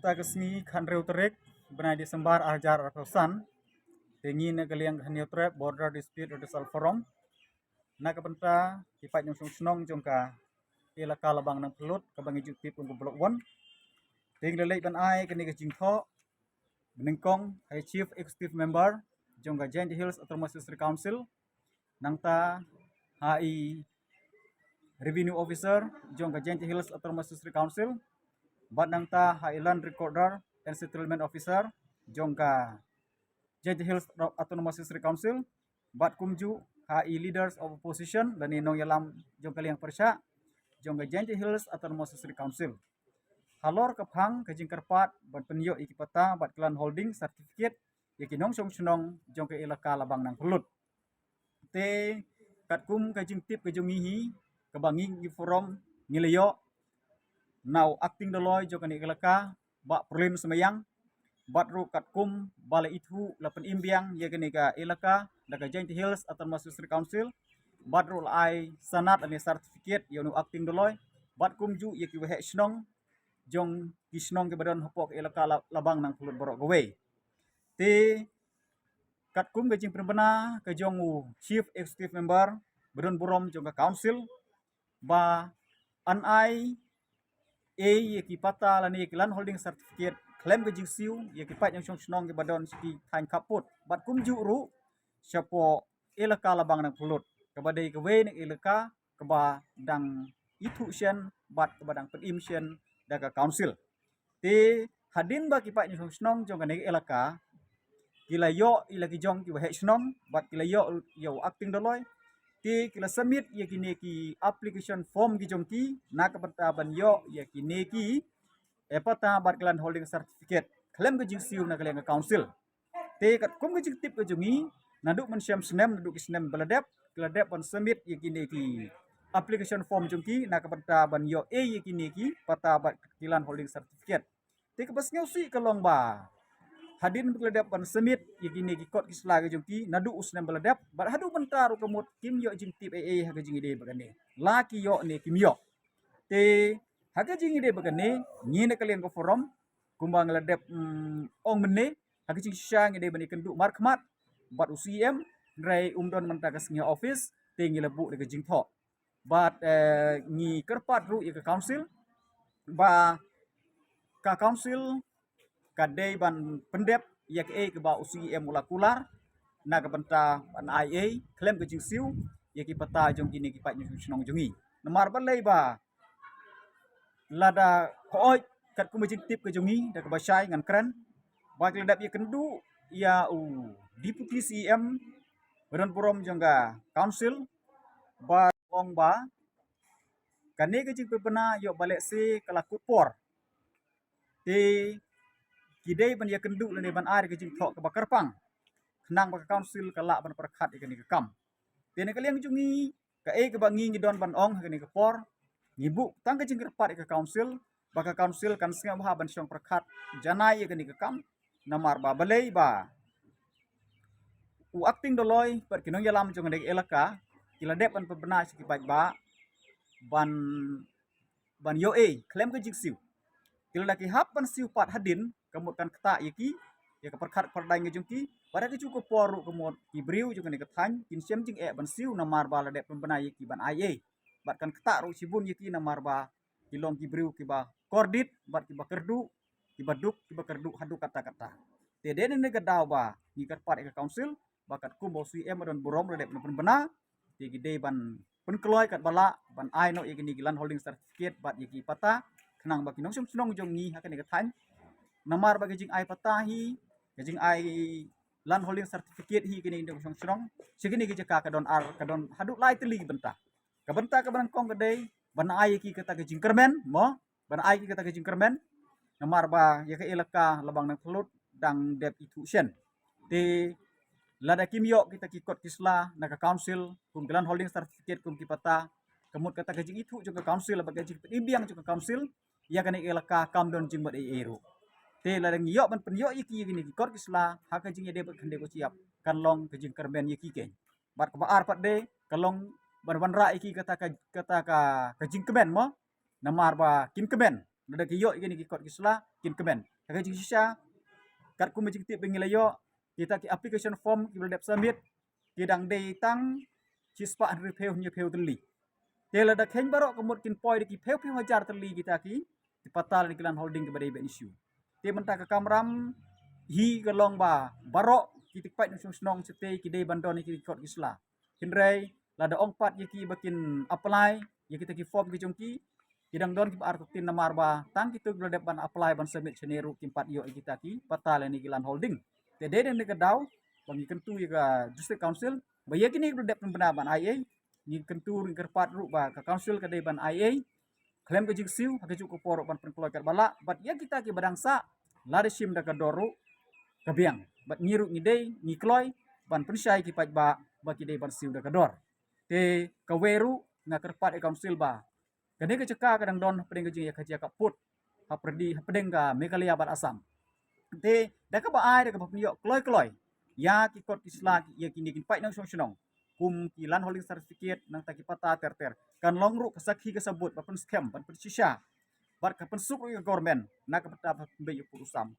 benta kesmi kan reuterek benai Desember ajar arausan tengi na kaliang haniotrep border dispute redressal forum na kabenta kipat yung senong jongka ilaka labang ng pelut kabang ejuktif ung blok 1 ting lelai ban ai kini ke jingtho benengkong hai chief executive member jongka Giant Hills Autonomous District Council nangta hai revenue officer jongka Giant Hills Autonomous District Council bat nangta hai land recorder and settlement officer jongka Giant Hills Autonomous District Council bat kumju hai leaders of opposition dan inong yalam jongka liang persya jongka Giant Hills Autonomous District Council halor kaphang kajing karpat bat penyo ikipata bat klan holding certificate yakinong sonong jongka ilaka labang nang pelut te katkum kajing tip kajungihi kabanging di forum ngileyo now acting daloy jongka ni ilaka ba perlin semayang bat ru katkum bala itu lapan imbiang yakini ka ilaka daga Giant Hills Autonomous District Council bat ru ai sanat ani certificate yonu acting daloy bat kumju yaki wehe snong jong kisnong ke badan hopok ilaka labang nang pelut borok gawe te katkum gajing perbena ke jongu chief executive member badan burom jongka council ba anai yaki pata lani lan holding certificate klaim gajing siu yaki pat yang snong ke badan siki thain kaput bat kumju ru siapo ilaka labang nang pelut kabadai gawe ning ilaka keba dang itu sien bat kebadang pedim sien daga council te hadin ba kipat ni snong jong kanai elaka kila yo ilaki jong ki wahe snong bat kila yo acting doloy te kila submit ya kini ki application form ki jong ki na kapata ban yo ya kini ki epata bat klan holding certificate klaim ke jing siu na kalian council te kat kum ke jing tip ke jongi naduk men syam snem naduk snem beladep kila dep on submit ya kini ki application form jongki na kapata ban yo yakini ki pata bat kilan holding certificate te ke basngau si kalong ba hadin beladap ban semit yakini ki kot kisla ke jongki nadu usnem beladap bat hadu bentar kemut kim yo jing tip ha ke jing ide bagane laki yo ne kim yo te ha ke jing ide bagane ni ne kalian ko forum kumbang ladap ong mene ha ke jing syang ide bani kendu markmat bat UCM rai umdon mentakas ngi office te ngi lebu de jing tho bat ngi kerpat ru ke council ba ka council kadai ban pendep yak ke ba UCM molekular na ka benta ban IA klaim ke jing siu yaki pata jong kini ki pat nyung jongi nomar balai ba lada ko kat ku jing tip ke jongi da ka basai ngan kran ba keledap ye kendu ya deputy CM badan purom jongga council ba ong ba kane ke jing pepena yo balik si kalakut por te kidai ban ya kendu lene ban air ke jing thok ke bakar pang kenang ba council kalak ban perkhat ikani ke kam tene kaliang jungi ke bangi ngidon ban ong ikani ke por ngibu tang ke jing kerpat ke council baka council kan singa bah ban syong perkhat janai ikani ke kam namar ba balai ba acting doloy per kinong yalam jong dek elaka kila dep ban pebena sikipat ba ban yo klaim ke jing siu kila laki hap ban siu pat hadin kemut kan keta yaki ya ke perkhat perdai ngejungki pada ke cukup poru kemut ibriu juga ni kethan kin sem jing ban siu namar ba ladep pembena yaki ban ia bat kan keta ru sibun yaki namar ba kilong kibriu kiba kordit bat kiba kerdu kiba duk kiba kerdu hadu kata-kata te den ne gadau ba ni kerpat ke council bakat ku bo CM dan burom ladep pembena ti gide ban penkeloy kat bala ban ai no yaki gilan holding certificate bat yaki pata kenang baki nong senong jong ni hakan ni kethan namar bagi jing ai patahi jing ai lan holding certificate hi kini ndong senong sigini ke jaka kadon haduk lai teli benta ka benta ka ban kong gede ban ai ki kata ke jing kermen mo ban ai ki kata ke jing kermen namar ba ya ke ilaka labang nang pelut dang dep itu sen te lada kimyo kita kikot kisla naka council kum gelan holding certificate kum kipata kemut kata kajing itu juga council bagi jing imbiang juga council ya kan elaka kam don jing bat eru te lada ngiyo ban penyo iki gini kikot kisla ha kajing de bat khande ko siap kan long kajing kerben yiki ke bat ka baar pat de kalong ban ra iki kata ka kajing keben mo namar ba kin keben Nada kiyo gini ki kot kisla kin kemen. Kaka jisha kat ku majik tip bengilayo kita ki application form ki berdep submit kidang day tang cispa andri peu nya peu teli. Tela da khen barok kemut kin poi ki peu hajar teli kita ki patal ni kilan holding kepada ibe issue. Te mentah ke kamram hi kelong ba barok kita pat nong sete ki day bandon ki kot kisla. Kinrai lada ongpat ye ki bakin apply ye kita ki form ki jongki kidang don ki artu tin namar ba tang kita berdep ban apply ban submit seneru ki pat yo kita ki patal ni kilan holding. Te de ni kedau bang kentu ye ka district council ba ye kini berdep ban IA ni kentu ni kerpat ru ba ka council ka day ban IA klaim ke jingsiu ha ke cukup porok ban penkloy kat bala bat ye kita ki badangsa lari sim da ka doru kabiang bat nyiru ngidei ngikloy ban pensyai ki pat ba ki day ban siu da ka dor te kaweru nga kerpat e council ba kene ke ceka kadang don pedeng ke jing ya kaji kaput ha perdi ha pedeng ka Meghalaya bat asam te da ka ba ai da ka pio kloy ya ki kot kisla ya kini kin pai nang song kum kilan holding certificate nang taki pata ter kan longru kasakhi kasabut ban scam ban persisha bat ka pensuk government na ka pata be yu usam